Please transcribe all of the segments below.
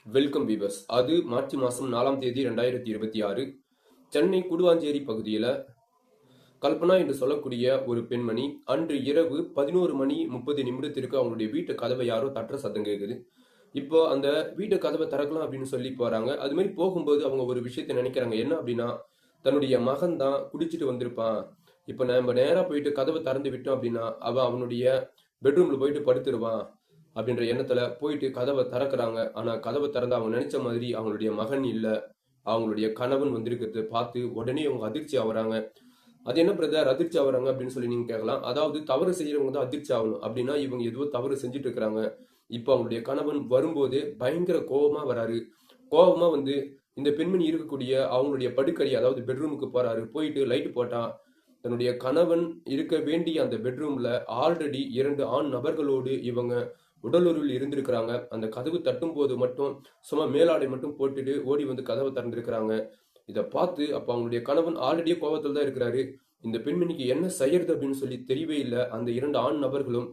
Welcome viewers. அது March மாதம் 4ஆம் தேதி 2026 சென்னை குடுவாஞ்சேரி பகுதியில் கல்பனா என்று சொல்லக்கூடிய ஒரு பெண்மணி அன்று இரவு 11:30 அவங்களுடைய வீட்டு கதவை யாரோ தட்டுற சத்தம் கேட்குது. இப்போ அந்த வீட்டு கதவை திறக்கலாம் அப்படின்னு சொல்லி போறாங்க. அது மாதிரி போகும்போது அவங்க ஒரு விஷயத்தை நினைக்கிறாங்க. என்ன அப்படின்னா, தன்னுடைய மகன் தான் குடிச்சிட்டு வந்திருப்பான். இப்போ நம்ம நேராக போயிட்டு கதவை திறந்து விட்டோம் அப்படின்னா அவனுடைய பெட்ரூம்ல போயிட்டு படுத்துருவான் அப்படின்ற எண்ணத்துல போயிட்டு கதவை திறக்கிறாங்க. ஆனா கதவை திறந்து அவங்க நினைச்ச மாதிரி அவங்களுடைய மகன் இல்ல, அவங்களுடைய கணவன் வந்திருக்கிறத பார்த்து உடனே அவங்க அதிர்ச்சி ஆகுறாங்க. அது என்ன பிரதர் அதிர்ச்சி ஆகுறாங்க அப்படின்னு சொல்லி நீங்க கேட்கலாம். அதாவது தவறு செய்யறவங்க தான் அதிர்ச்சி ஆகணும். அப்படின்னா இவங்க ஏதோ தவறு செஞ்சுட்டு இருக்கிறாங்க. இப்போ அவங்களுடைய கணவன் வரும்போது பயங்கர கோபமா வராரு. கோபமா வந்து இந்த பெண்மணி இருக்கக்கூடிய அவங்களுடைய படுக்கறை, அதாவது பெட்ரூமுக்கு போறாரு. போயிட்டு லைட் போட்டா தன்னுடைய கணவன் இருக்க வேண்டிய அந்த பெட்ரூம்ல ஆல்ரெடி 2 ஆண் நபர்களோடு இவங்க உடலுறவில் இருந்திருக்கிறாங்க. அந்த கதவு தட்டும் போது மட்டும் சும்மா மேலாடை மட்டும் போட்டுட்டு ஓடி வந்து கதவை திறந்திருக்கிறாங்க. இதை பார்த்து அப்போ அவங்களுடைய கணவன் ஆல்ரெடியே கோபத்தில் தான் இருக்கிறாரு. இந்த பெண்மணிக்கு என்ன செய்யறது அப்படின்னு சொல்லி தெரியவே இல்லை. அந்த 2 ஆண் நபர்களும்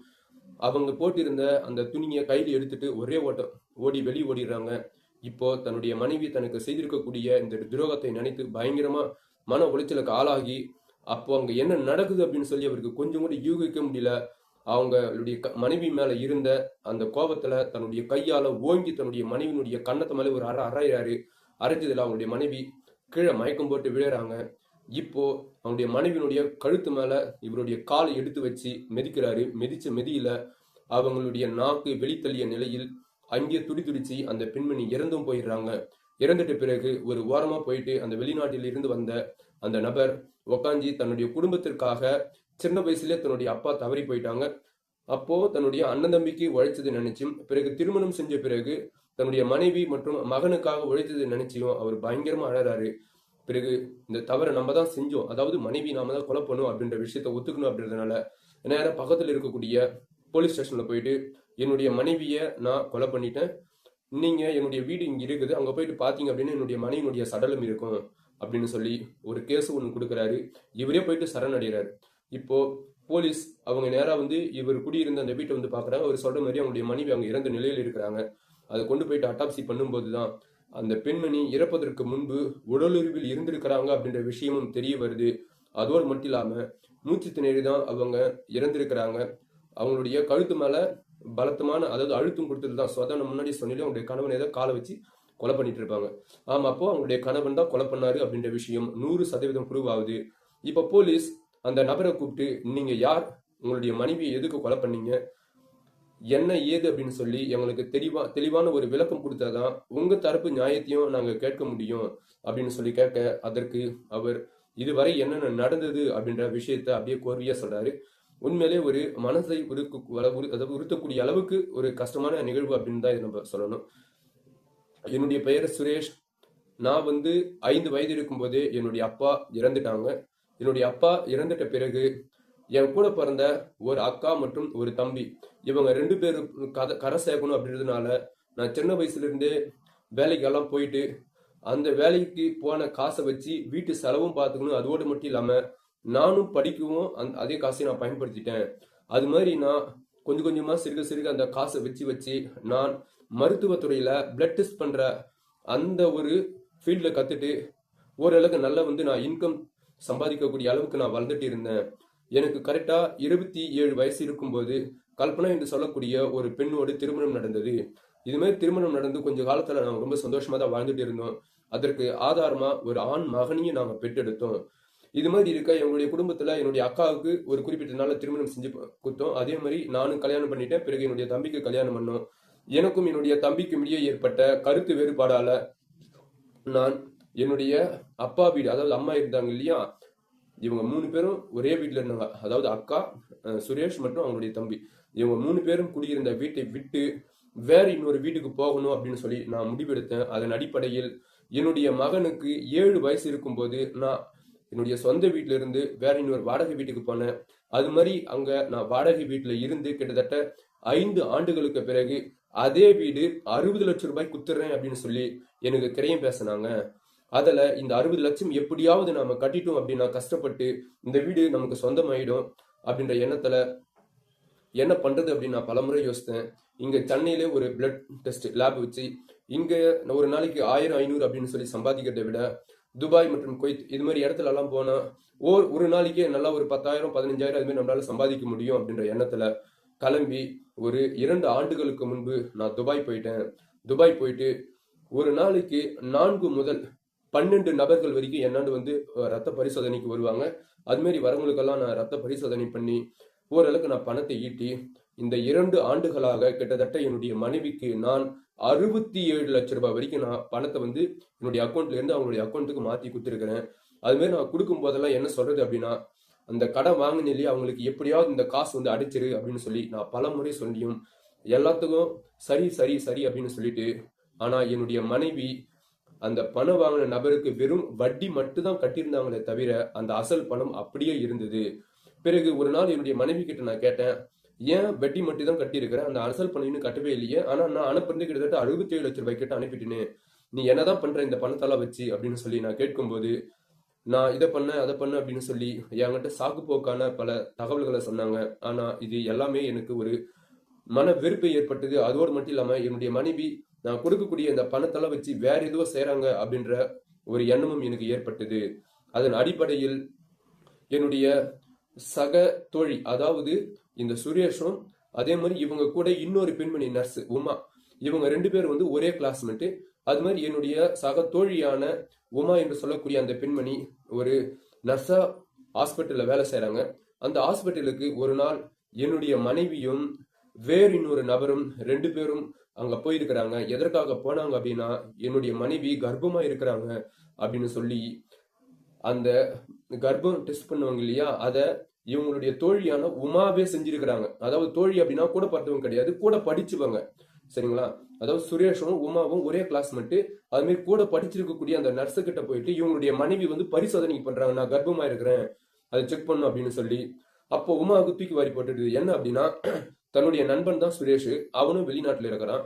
அவங்க போட்டிருந்த அந்த துணியை கையில் எடுத்துட்டு ஒரே ஓட்டம் ஓடி வெளியே ஓடிடுறாங்க. இப்போ தன்னுடைய மனைவி தனக்கு செய்திருக்கக்கூடிய இந்த துரோகத்தை நினைத்து பயங்கரமா மன உளைச்சலுக்கு ஆளாகி அப்போ அங்க என்ன நடக்குது அப்படின்னு சொல்லி அவருக்கு கொஞ்சம் கூட யூகிக்க முடியல. அவங்களுடைய மனைவி மேல இருந்த அந்த கோபத்துல தன்னுடைய கையால ஓங்கி தன்னுடைய மனைவியினுடைய கன்னத்தை மேல ஒரு அரையிறாரு. அரைச்சதுல அவங்களுடைய மனைவி கீழே மயக்கம் போட்டு விழுறாங்க. இப்போ அவனுடைய மனைவியினுடைய கழுத்து மேல இவருடைய காலை எடுத்து வச்சு மெதிக்கிறாரு. மெதிச்ச மெதியில அவங்களுடைய நாக்கு வெளித்தள்ளிய நிலையில் அங்கே துடிச்சு அந்த பெண்மணி இறந்தும் போயிடுறாங்க. இறந்துட்ட பிறகு ஒரு ஓரமா போயிட்டு அந்த வெளிநாட்டில் இருந்து வந்த அந்த நபர் உக்காஞ்சி தன்னுடைய குடும்பத்திற்காக சின்ன வயசுலேயே தன்னுடைய அப்பா தவறி போயிட்டாங்க. அப்போ தன்னுடைய அண்ணன் தம்பிக்கு உழைச்சது நினைச்சும், பிறகு திருமணம் செஞ்ச பிறகு தன்னுடைய மனைவி மற்றும் மகனுக்காக உழைச்சது நினைச்சியும் அவர் பயங்கரமா அழறாரு. பிறகு இந்த தவறை நம்ம தான் செஞ்சோம், அதாவது மனைவி நாம தான் கொலை பண்ணும் அப்படின்ற விஷயத்த ஒத்துக்கணும் அப்படின்றதுனால நேரம் பக்கத்தில் இருக்கக்கூடிய போலீஸ் ஸ்டேஷன்ல போயிட்டு என்னுடைய மனைவியை நான் கொலை பண்ணிட்டேன், நீங்க என்னுடைய வீடு இங்க இருக்குது, அங்க போயிட்டு பாத்தீங்க அப்படின்னு என்னுடைய மனைவியினுடைய சடலம் இருக்கும் அப்படின்னு சொல்லி ஒரு கேஸ் ஒன்று கொடுக்குறாரு. இவரே போயிட்டு சரணடைகிறாரு. இப்போ போலீஸ் அவங்க நேரா வந்து இவர் குடியிருந்த அந்த வீட்டை வந்து பாக்குறாங்க. அவர் சொல்ற மாதிரி அவங்களுடைய மனைவி அவங்க இறந்த நிலையில் இருக்கிறாங்க. அதை கொண்டு போயிட்டு அட்டாப்சி பண்ணும்போது தான் அந்த பெண்மணி இறப்பதற்கு முன்பு உடலுறவில் இருந்திருக்கிறாங்க அப்படின்ற விஷயமும் தெரிய வருது. அதோடு மட்டும் இல்லாம மூச்சு திணறி தான் அவங்க இறந்திருக்கிறாங்க. அவங்களுடைய கழுத்து மேல பலத்தமான, அதாவது அழுத்தம் கொடுத்தது தான். சொதன முன்னாடி சொன்னாலே அவங்களுடைய கணவன் ஏதோ காலை வச்சு கொலை பண்ணிட்டு இருப்பாங்க. ஆமா, அப்போ அவங்களுடைய கணவன் தான் கொலை பண்ணாரு அப்படின்ற விஷயம் 100% ப்ரூவ் ஆகுது. இப்ப போலீஸ் அந்த நபரை கூப்பிட்டு நீங்க யார், உங்களுடைய மனைவியை எதுக்கு கொலை பண்ணீங்க, என்ன ஏது அப்படின்னு சொல்லி எங்களுக்கு தெளிவான ஒரு விளக்கம் கொடுத்தாதான் உங்க தரப்பு நியாயத்தையும் நாங்க கேட்க முடியும் அப்படின்னு சொல்லி கேட்க, அதற்கு அவர் இதுவரை என்னென்ன நடந்தது அப்படின்ற விஷயத்த அப்படியே கோர்வையா சொல்றாரு. உண்மையிலே ஒரு மனசை உறுத்தக்கூடிய அளவுக்கு ஒரு கஷ்டமான நிகழ்வு அப்படின்னு தான் இதை நம்ம சொல்லணும். என்னுடைய பெயர் சுரேஷ். நான் வந்து 5 வயது இருக்கும்போதே என்னுடைய அப்பா இறந்துட்டாங்க. என்னுடைய அப்பா இறந்துட்ட பிறகு என் கூட பிறந்த ஒரு அக்கா மற்றும் ஒரு தம்பி, இவங்க 2 பேரும் கரை சேர்க்கணும் அப்படின்றதுனால நான் சின்ன வயசுல இருந்தே வேலைக்கெல்லாம் போயிட்டு அந்த வேலைக்கு போன காசை வச்சு வீட்டு செலவும் பார்த்துக்கணும். அதோடு மட்டும் இல்லாம நானும் படிக்கவும் அதே காசை நான் பயன்படுத்திட்டேன். அது மாதிரி நான் கொஞ்சம் கொஞ்சமா சிறுக அந்த காசை வச்சு நான் மருத்துவத்துறையில பிளட் டெஸ்ட் பண்ற அந்த ஒரு ஃபீல்ட்ல கத்துட்டு ஓரளவுக்கு நல்லா வந்து நான் இன்கம் சம்பாதிக்கக்கூடிய அளவுக்கு நான் வளர்ந்துட்டு இருந்தேன். எனக்கு கரெக்டா 27 வயசு இருக்கும்போது கல்பனா என்று சொல்லக்கூடிய ஒரு பெண்ணோடு திருமணம் நடந்தது. இது மாதிரி திருமணம் நடந்து கொஞ்ச காலத்துல நாங்கள் ரொம்ப சந்தோஷமா தான் வாழ்ந்துட்டு இருந்தோம். அதற்கு ஆதாரமா ஒரு ஆண் மகனையும் நாங்கள் பெற்றெடுத்தோம். இது மாதிரி இருக்க எங்களுடைய குடும்பத்துல என்னுடைய அக்காவுக்கு ஒரு குறிப்பிட்ட நாள் திருமணம் செஞ்சு கொடுத்தோம். அதே மாதிரி நானும் கல்யாணம் பண்ணிட்டேன். பிறகு என்னுடைய தம்பிக்கு கல்யாணம் பண்ணோம். எனக்கும் என்னுடைய தம்பிக்கும் இடையே ஏற்பட்ட கருத்து வேறுபாடால நான் என்னுடைய அப்பா வீடு, அதாவது அம்மா இருந்தாங்க இல்லையா, இவங்க 3 பேரும் ஒரே வீட்டுல இருந்தாங்க. அதாவது அக்கா, சுரேஷ் மற்றும் அவங்களுடைய தம்பி, இவங்க 3 பேரும் குடியிருந்த வீட்டை விட்டு வேற இன்னொரு வீட்டுக்கு போகணும் அப்படின்னு சொல்லி நான் முடிவெடுத்தேன். அதன் அடிப்படையில் என்னுடைய மகனுக்கு 7 வயசு இருக்கும்போது நான் என்னுடைய சொந்த வீட்டுல இருந்து வேற இன்னொரு வாடகை வீட்டுக்கு போனேன். அது மாதிரி அங்க நான் வாடகை வீட்டுல இருந்து கிட்டத்தட்ட 5 ஆண்டுகளுக்கு பிறகு அதே வீடு 60 லட்சம் ரூபாய் குத்துறேன் அப்படின்னு சொல்லி எனக்கு கிரையம் பேசினாங்க. அதுல இந்த 60 லட்சம் எப்படியாவது நாம கட்டிட்டோம் அப்படின்னா கஷ்டப்பட்டு இந்த வீடு நமக்கு சொந்தமாயிடும் அப்படின்ற எண்ணத்துல என்ன பண்றது அப்படின்னு நான் பலமுறை யோசித்தேன். இங்க சென்னையிலே ஒரு பிளட் டெஸ்ட் லேப் வச்சு இங்க ஒரு நாளைக்கு 1000 500 அப்படின்னு சொல்லி சம்பாதிக்கிறதை விட துபாய் மற்றும் குவைத் இது மாதிரி இடத்துல எல்லாம் போனா ஒரு நாளைக்கே நல்லா ஒரு 10,000 15,000 அது மாதிரி நம்மளால சம்பாதிக்க முடியும் அப்படின்ற எண்ணத்துல கிளம்பி ஒரு 2 ஆண்டுகளுக்கு முன்பு நான் துபாய் போயிட்டேன். துபாய் போயிட்டு ஒரு நாளைக்கு 4 முதல் 12 நபர்கள் வரைக்கும் என்னாண்டு வந்து ரத்த பரிசோதனைக்கு வருவாங்க. அது மாதிரி வரவங்களுக்கெல்லாம் நான் ரத்த பரிசோதனை பண்ணி ஓரளவுக்கு நான் பணத்தை ஈட்டி இந்த 2 ஆண்டுகளாக கிட்டத்தட்ட என்னுடைய மனைவிக்கு நான் 67 லட்ச ரூபாய் வரைக்கும் நான் பணத்தை வந்து என்னுடைய அக்கௌண்ட்ல இருந்து அவங்களுடைய அக்கௌண்ட்டுக்கு மாத்தி கொடுத்துருக்கிறேன். அது மாதிரி நான் கொடுக்கும் போதெல்லாம் என்ன சொல்றது அப்படின்னா, அந்த கடன் வாங்கினே அவங்களுக்கு எப்படியாவது இந்த காசு வந்து அடிச்சிரு அப்படின்னு சொல்லி நான் பல முறை சொல்லியும் எல்லாத்துக்கும் சரி சரி சரி அப்படின்னு சொல்லிட்டு, ஆனா என்னுடைய மனைவி அந்த பணம் வாங்கின நபருக்கு வெறும் வட்டி மட்டும் தான் கட்டியிருந்தாங்களே தவிர அந்த அசல் பணம் அப்படியே இருந்தது. பிறகு ஒரு நாள் என்னுடைய மனைவி கிட்ட நான் கேட்டேன், ஏன் வட்டி மட்டும் தான் கட்டியிருக்கிறேன், அந்த அசல் பணம் இன்னும் கட்டவே இல்லையே, ஆனா நான் அனுப்புறது கிட்டத்தட்ட 67 லட்ச ரூபாய் கிட்ட அனுப்பிட்டேனே, நீ என்னதான் பண்ற இந்த பணத்தெல்லாம் வச்சு அப்படின்னு சொல்லி நான் கேட்கும்போது, நான் இதை பண்ணேன் அதை பண்ணேன் அப்படின்னு சொல்லி என்கிட்ட சாக்கு போக்கான பல தகவல்களை சொன்னாங்க. ஆனா இது எல்லாமே எனக்கு ஒரு மன வெறுப்பை ஏற்பட்டது. அதோடு மட்டும் இல்லாம என்னுடைய மனைவி நான் கொடுக்கக்கூடிய இந்த பணத்தெல்லாம் வச்சு வேற ஏதோ செய்யறாங்க அப்படின்ற ஒரு எண்ணமும் எனக்கு ஏற்பட்டது. அதன் அடிப்படையில் என்னுடைய சக தோழி, அதாவது இந்த சுரேஷும் அதே மாதிரி இவங்க கூட இன்னொரு பெண்மணி நர்ஸ் உமா, இவங்க 2 பேரும் வந்து ஒரே கிளாஸ்மேட்டு. அது மாதிரி என்னுடைய சக தோழியான உமா என்று சொல்லக்கூடிய அந்த பெண்மணி ஒரு நர்ஸா ஹாஸ்பிட்டல்ல வேலை செய்யறாங்க. அந்த ஹாஸ்பிட்டலுக்கு ஒரு நாள் என்னுடைய மனைவியும் வேறு இன்னொரு நபரும் 2 பேரும் அங்க போயிருக்கிறாங்க. எதற்காக போனாங்க அப்படின்னா, என்னுடைய மனைவி கர்ப்பமா இருக்கிறாங்க அப்படின்னு சொல்லி அந்த கர்ப்பம் டெஸ்ட் பண்ணுவாங்க இல்லையா, அத இவங்களுடைய தோழியான உமாவே செஞ்சிருக்கிறாங்க. அதாவது தோழி அப்படின்னா கூட பார்த்தவங்க கிடையாது, கூட படிச்சுவாங்க. சரிங்களா? அதாவது சுரேஷும் உமாவும் ஒரே கிளாஸ்மேட்டு. அது மாதிரி கூட படிச்சிருக்கக்கூடிய அந்த நர்ஸு கிட்ட போயிட்டு இவங்களுடைய மனைவி வந்து பரிசோதனை பண்றாங்க, நான் கர்ப்பமா இருக்கிறேன் அதை செக் பண்ணும் அப்படின்னு சொல்லி. அப்போ உமாவுக்கு தூக்கி வாரி போட்டுடுது. என்ன அப்படின்னா, தன்னுடைய நண்பன் தான் சுரேஷ், அவனும் வெளிநாட்டுல இருக்கிறான்.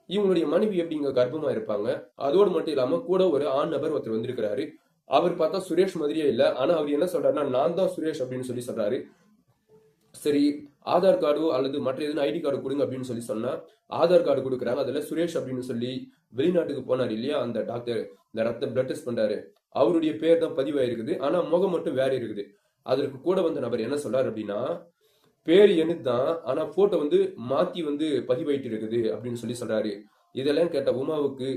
இவங்களுடைய மனைவி எப்படி இங்க கர்ப்பமா இருப்பாங்க? அதோடு மட்டும் இல்லாம கூட ஒரு ஆண் நபர் ஒருத்தர் வந்திருக்கிறாரு. அவர் பார்த்தா சுரேஷ் மாதிரியே இல்ல. ஆனா அவர் என்ன சொல்றாருன்னா, நான் தான் சுரேஷ் அப்படின்னு சொல்லி சொல்றாரு. சரி, ஆதார் கார்டோ அல்லது மற்ற எதுவும் ஐடி கார்டு கொடுங்க அப்படின்னு சொல்லி சொன்னா ஆதார் கார்டு கொடுக்குறாங்க. அதுல சுரேஷ் அப்படின்னு சொல்லி வெளிநாட்டுக்கு போனார் இல்லையா அந்த டாக்டர், இந்த ரத்த பிளட் டெஸ்ட் பண்றாரு, அவருடைய பேர் தான் பதிவாயிருக்குது. ஆனா முகம் மட்டும் வேற இருக்குது. அதற்கு கூட வந்த நபர் என்ன சொல்றாரு அப்படின்னா, பேர் என்னதுதான், ஆனா போட்டோ வந்து மாத்தி வந்து பதிவாயிட்டு இருக்குது அப்படின்னு சொல்லி சொல்றாரு. இதெல்லாம் கேட்ட உமாவுக்கு,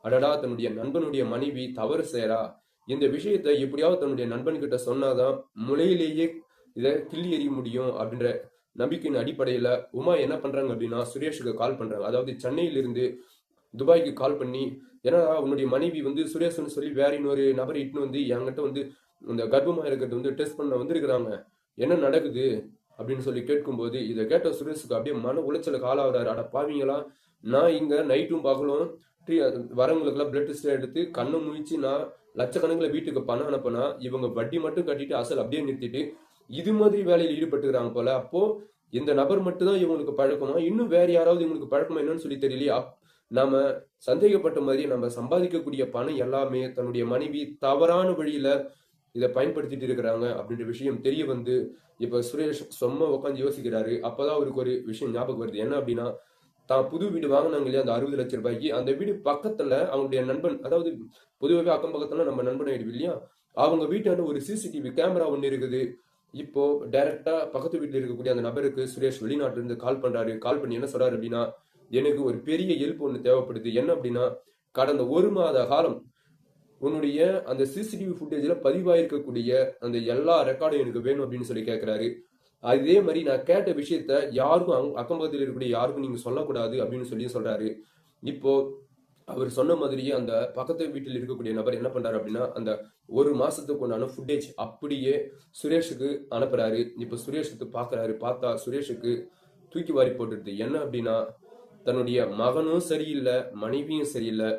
அடடா தன்னுடைய நண்பனுடைய மனைவி தவறு செய்யறா, இந்த விஷயத்த எப்படியாவது தன்னுடைய நண்பன் கிட்ட சொன்னாதான் முளையிலேயே இதை கிள்ளி எறிய முடியும் அப்படின்ற நம்பிக்கையின் அடிப்படையில உமா என்ன பண்றாங்க அப்படின்னா சுரேஷுக்கு கால் பண்றாங்க. அதாவது சென்னையிலிருந்து துபாய்க்கு கால் பண்ணி, ஏன்னா உன்னுடைய மனைவி வந்து சுரேஷ்னு சொல்லி வேற இன்னொரு நபரை இட்டுன்னு வந்து என்கிட்ட வந்து இந்த கர்ப்பமா இருக்கிறது வந்து டெஸ்ட் பண்ண வந்திருக்கிறாங்க, என்ன நடக்குது அப்படின்னு சொல்லி கேட்கும்போது, இதை கேட்ட சுரேஷுக்கு அப்படியே மன உளைச்சலுக்கு ஆளாகிறாரு. அட பாவீங்களா, நான் இங்க நைட்டும் பகலும் வரவங்களுக்கெல்லாம் பிளட் டெஸ்ட் எடுத்து கண்ணை முழிச்சு நான் லட்சக்கணக்கில் வீட்டுக்கு பணம் அனுப்பினா இவங்க வட்டி மட்டும் கட்டிட்டு அசல் அப்படியே நிறுத்திட்டு இது மாதிரி வேலையில் ஈடுபட்டுக்கிறாங்க போல. அப்போ இந்த நபர் மட்டும் தான் இவங்களுக்கு பழக்கமா, இன்னும் வேற யாராவது இவங்களுக்கு பழக்கமா என்னன்னு சொல்லி தெரியலையா? நாம சந்தேகப்பட்ட மாதிரி நம்ம சம்பாதிக்கக்கூடிய பணம் எல்லாமே தன்னுடைய மனைவி தவறான வழியில இதை பயன்படுத்திட்டு இருக்கிறாங்க அப்படின்ற விஷயம் தெரிய வந்து இப்ப சுரேஷ் சும்மா உட்காந்து யோசிக்கிறாரு. அப்பதான் அவருக்கு ஒரு விஷயம் ஞாபகம் வருது. என்ன அப்படின்னா, தான் புது வீடு வாங்கினாங்க இல்லையா அந்த 60 லட்ச ரூபாய்க்கு, அந்த வீடு பக்கத்துல அவங்களுடைய நண்பன், அதாவது பொதுவாகவே அக்கம் பக்கத்துல நம்ம நண்பன் ஆயிடுது இல்லையா, அவங்க வீட்டாண்ட ஒரு சிசிடிவி கேமரா ஒன்று இருக்குது. இப்போ டைரக்டா பக்கத்து வீட்டுல இருக்கக்கூடிய அந்த நபருக்கு சுரேஷ் வெளிநாட்டுல இருந்து கால் பண்றாரு. கால் பண்ணி என்ன சொல்றாரு அப்படின்னா, எனக்கு ஒரு பெரிய ஹெல்ப் ஒன்று தேவைப்படுது. என்ன அப்படின்னா, கடந்த 1 மாத காலம் உன்னுடைய அந்த சிசிடிவி ஃபுட்டேஜ்ல பதிவாயிருக்கக்கூடிய அந்த எல்லா ரெக்கார்டும் எனக்கு வேணும் அப்படின்னு சொல்லி கேட்கிறாரு. அதே மாதிரி நான் கேட்ட விஷயத்த யாருக்கும் அக்கம் பக்கத்தில் இருக்கக்கூடிய யாருக்கும் நீங்க சொல்லக்கூடாது அப்படின்னு சொல்லி சொல்றாரு. இப்போ அவர் சொன்ன மாதிரியே அந்த பக்கத்து வீட்டில் இருக்கக்கூடிய நபர் என்ன பண்றாரு அப்படின்னா, அந்த 1 மாசத்துக்கு உண்டான ஃபுட்டேஜ் அப்படியே சுரேஷுக்கு அனுப்புறாரு. இப்ப சுரேஷுக்கு பாக்குறாரு. பார்த்தா சுரேஷுக்கு தூக்கி வாரி போட்டுருது. என்ன அப்படின்னா, தன்னுடைய மகனும் சரியில்லை, மனைவியும் சரியில்லை.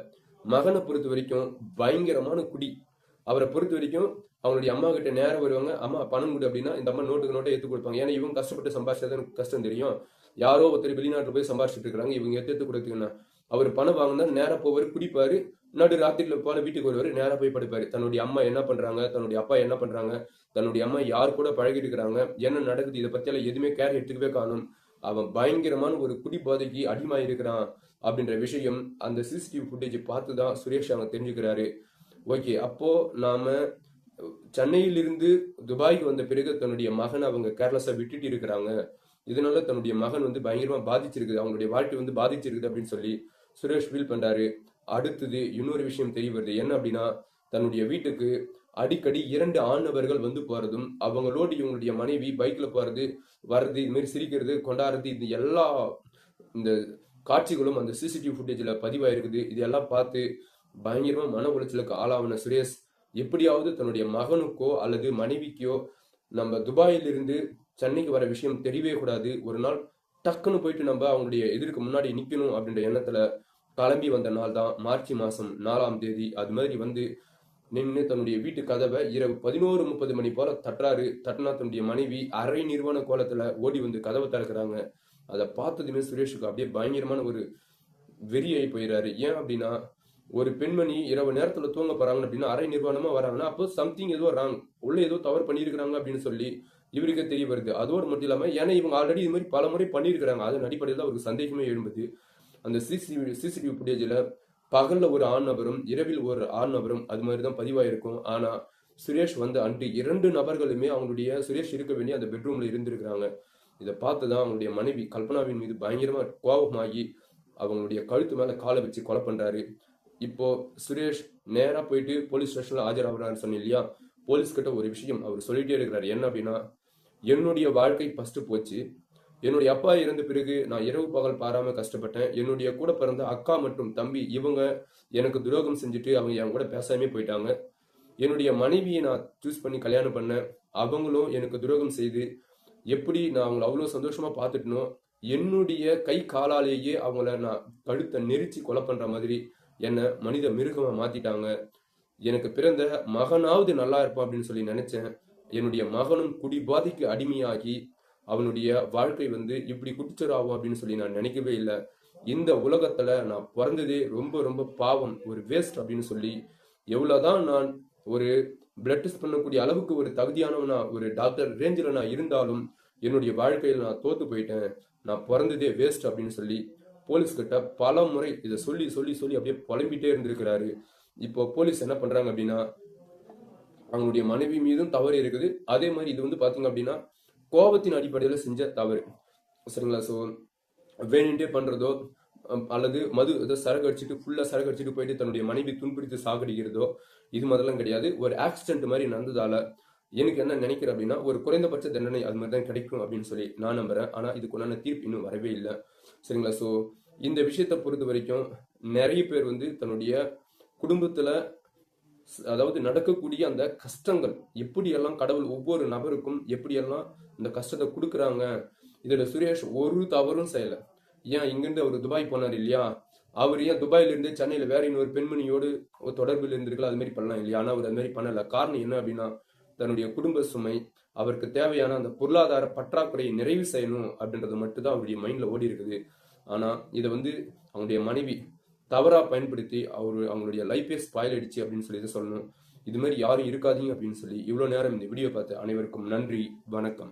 மகனை பொறுத்த வரைக்கும் பயங்கரமான குடி. அவரை பொறுத்த வரைக்கும் அவங்களுடைய அம்மா கிட்ட நேரம் வருவாங்க, அம்மா பணம் கொடு அப்படின்னா இந்த அம்மா நோட்டுக்கு நோட்டை எடுத்து கொடுப்பாங்க. ஏன்னா இவங்க கஷ்டப்பட்டு சம்பாதிச்சது கஷ்டம் தெரியும். யாரோ ஒருத்தர் வெளிநாட்டுல போய் சம்பாதிச்சுட்டு இருக்காங்க, இவங்க எடுத்து கொடுத்தீங்கன்னா அவர் பணம் வாங்கினா நேரா போவாரு, குடிப்பாரு, நடு ராத்திரில போல வீட்டுக்கு வருவாரு, நேரா போய் படுப்பாரு. தன்னுடைய அம்மா என்ன பண்றாங்க, தன்னுடைய அப்பா என்ன பண்றாங்க, தன்னுடைய அம்மா யார் கூட பழகி இருக்கிறாங்க, என்ன நடக்குது, இதை பத்தி எல்லாம் எதுவுமே கேர் எடுத்துக்கவே காணும். அவன் பயங்கரமான ஒரு குடிபோதைக்கு அடிமை இருக்கிறான் அப்படின்ற விஷயம் அந்த சிசிடிவி ஃபுட்டேஜ் பார்த்து தான் சுரேஷ் அவங்க தெரிஞ்சுக்கிறாரு. ஓகே, அப்போ நாம சென்னையிலிருந்து துபாய்க்கு வந்த பிறகு தன்னுடைய மகன் அவங்க கேர்லெஸ்ஸா விட்டுட்டு இருக்கிறாங்க. இதனால தன்னுடைய மகன் வந்து பயங்கரமா பாதிச்சிருக்குது, அவங்களுடைய வாழ்க்கை வந்து பாதிச்சிருக்குது அப்படின்னு சொல்லி சுரேஷ் ஃபீல் பண்றாரு. அடுத்தது இன்னொரு விஷயம் தெரிய வருது. என்ன அப்படின்னா, தன்னுடைய வீட்டுக்கு அடிக்கடி 2 ஆணவர்கள் வந்து போறதும், அவங்களோடு இவங்களுடைய மனைவி பைக்ல போறது வர்றது, இது மாதிரி சிரிக்கிறது கொண்டாடுறது, இது எல்லா இந்த காட்சிகளும் அந்த சிசிடிவி ஃபுட்டேஜ்ல பதிவாயிருக்குது. இது எல்லாம் பார்த்து பயங்கரமா மன உளைச்சலுக்கு ஆளாவன சுரேஷ் எப்படியாவது தன்னுடைய மகனுக்கோ அல்லது மனைவிக்கோ நம்ம துபாயிலிருந்து சென்னைக்கு வர விஷயம் தெரியவே கூடாது, ஒரு நாள் டக்குன்னு போயிட்டு நம்ம அவங்களுடைய எதிர்க்கு முன்னாடி நிக்கணும் அப்படின்ற எண்ணத்துல கிளம்பி வந்த நாள் தான் மார்ச் மாசம் 4ஆம் தேதி. அது மாதிரி வந்து நின்று தன்னுடைய வீட்டு கதவை இரவு 11:30 மணி போல தட்டுறாரு. தட்டினா தன்னுடைய மனைவி அரை நிர்வாண கோலத்துல ஓடி வந்து கதவை திறக்கிறாங்க. அதை பார்த்ததுமே சுரேஷுக்கு அப்படியே பயங்கரமான ஒரு வெறியாகி போயிடுறாரு. ஏன் அப்படின்னா, ஒரு பெண்மணி இரவு நேரத்துல தூங்க போறாங்க அப்படின்னா அரை நிர்வாணமா வராங்கன்னா அப்போ சம்திங் ஏதோ ராங், உள்ள ஏதோ தவறு பண்ணியிருக்கிறாங்க அப்படின்னு சொல்லி இவருக்கே தெரிய வருது. அதோடு மட்டும் இல்லாம ஏன்னா இவங்க ஆல்ரெடி இது மாதிரி பல முறை பண்ணியிருக்கிறாங்க, அதன் அடிப்படையில் அவருக்கு சந்தேகமே எழும்புது. அந்த சிசிடிவி ஃபுட்டேஜில் பகல்ல ஒரு ஆண் நபரும் இரவில் ஒரு ஆண் நபரும் அது மாதிரி தான் பதிவாயிருக்கும். ஆனா சுரேஷ் வந்து அன்று 2 நபர்களுமே அவங்களுடைய சுரேஷ் இருக்க வேண்டிய அந்த பெட்ரூம்ல இருந்திருக்கிறாங்க. இதை பார்த்துதான் அவங்களுடைய மனைவி கல்பனாவின் மீது பயங்கரமா கோபமாகி அவங்களுடைய கழுத்து மேல காலை வச்சு கொலை பண்றாரு. இப்போ சுரேஷ் நேரா போயிட்டு போலீஸ் ஸ்டேஷன்ல ஆஜராகிறான்னு சொன்னேன் இல்லையா, போலீஸ் கிட்ட ஒரு விஷயம் அவர் சொல்லிட்டே இருக்கிறாரு. என்ன அப்படின்னா, என்னுடைய வாழ்க்கை ஃபர்ஸ்ட் போச்சு, என்னுடைய அப்பா இறந்த பிறகு நான் இரவு பகல் பாராம கஷ்டப்பட்டேன், என்னுடைய கூட பிறந்த அக்கா மற்றும் தம்பி இவங்க எனக்கு துரோகம் செஞ்சுட்டு அவங்க என் கூட பேசாமே போயிட்டாங்க, என்னுடைய மனைவியை நான் சூஸ் பண்ணி கல்யாணம் பண்ணேன், அவங்களும் எனக்கு துரோகம் செய்து எப்படி நான் அவங்களை அவ்வளோ சந்தோஷமா பார்த்துட்டனோ என்னுடைய கை காலாலேயே அவங்கள நான் கழுத்தை நெரிச்சு கொலை பண்ற மாதிரி என்னை மனித மிருகமா மாத்திட்டாங்க. எனக்கு பிறந்த மகனாவது நல்லா இருப்பான் அப்படின்னு சொல்லி நினைச்சேன். என்னுடைய மகனும் குடிபாதைக்கு அடிமையாகி அவனுடைய வாழ்க்கை வந்து இப்படி குட்டிச்சராகும் அப்படின்னு சொல்லி நான் நினைக்கவே இல்லை. இந்த உலகத்துல நான் பிறந்ததே ரொம்ப ரொம்ப பாவம், ஒரு வேஸ்ட் அப்படின்னு சொல்லி எவ்வளவுதான் நான் ஒரு பிளட் டெஸ்ட் பண்ணக்கூடிய அளவுக்கு ஒரு தகுதியானவனா ஒரு டாக்டர் ரேஞ்சில் நான் இருந்தாலும் என்னுடைய வாழ்க்கையில் நான் தோத்து போயிட்டேன், நான் பிறந்ததே வேஸ்ட் அப்படின்னு சொல்லி போலீஸ் கிட்ட பல முறை இதை சொல்லி சொல்லி சொல்லி அப்படியே புலம்பிட்டே இருந்திருக்கிறாரு. இப்போ போலீஸ் என்ன பண்றாங்க அப்படின்னா, அவங்களுடைய மனைவி மீதும் தவறு இருக்குது, அதே மாதிரி இது வந்து பாத்தீங்க அப்படின்னா கோபத்தின் அடிப்படையில் செஞ்ச தவறு, சரிங்களா? ஸோ வேணுண்டே பண்றதோ அல்லது மது ஏதோ சரக்கு அடிச்சுட்டு ஃபுல்லா சரக்கு அடிச்சுட்டு போயிட்டு தன்னுடைய மனைவி துன்புறுத்தி சாகடிக்கிறதோ இது மாதிரிலாம் கிடையாது. ஒரு ஆக்சிடென்ட் மாதிரி நடந்ததால எனக்கு என்ன நினைக்கிறேன் அப்படின்னா, ஒரு குறைந்தபட்ச தண்டனை அது மாதிரி தான் கிடைக்கும் அப்படின்னு சொல்லி நான் நம்புறேன். ஆனா இதுக்குண்டான தீர்ப்பு இன்னும் வரவே இல்லை, சரிங்களா? ஸோ இந்த விஷயத்தை பொறுத்த வரைக்கும் நிறைய பேர் வந்து தன்னுடைய குடும்பத்துல அதாவது நடக்கக்கூடிய அந்த கஷ்டங்கள் எப்படியெல்லாம் கடவுள் ஒவ்வொரு நபருக்கும் எப்படியெல்லாம் இந்த கஷ்டத்தை கொடுக்குறாங்க. இதுல சுரேஷ் ஒரு தவறும் செய்யல. ஏன் இங்கிருந்து அவர் துபாய் போனார் இல்லையா, அவர் ஏன் துபாயில இருந்து சென்னையில வேற இன்னொரு பெண்மணியோடு தொடர்பில் இருந்திருக்கலாம், அது மாதிரி பண்ணலாம் இல்லையா? ஆனா அவர் அது மாதிரி பண்ணல. காரணம் என்ன அப்படின்னா, தன்னுடைய குடும்ப சுமை, அவருக்கு தேவையான அந்த பொருளாதார பற்றாக்குறையை நிறைவு செய்யணும் அப்படின்றது மட்டும்தான் அவருடைய மைண்ட்ல ஓடி இருக்குது. ஆனா இதை வந்து அவங்களுடைய மனைவி தவறா பயன்படுத்தி அவங்களுடைய லைஃபே ஸ்பாயில் ஆயிடுச்சு அப்படின்னு சொல்லி சொல்லணும். இது மாதிரி யாரும் இருக்காதீங்க அப்படின்னு சொல்லி இவ்வளவு நேரம் இந்த வீடியோ பார்த்த அனைவருக்கும் நன்றி, வணக்கம்.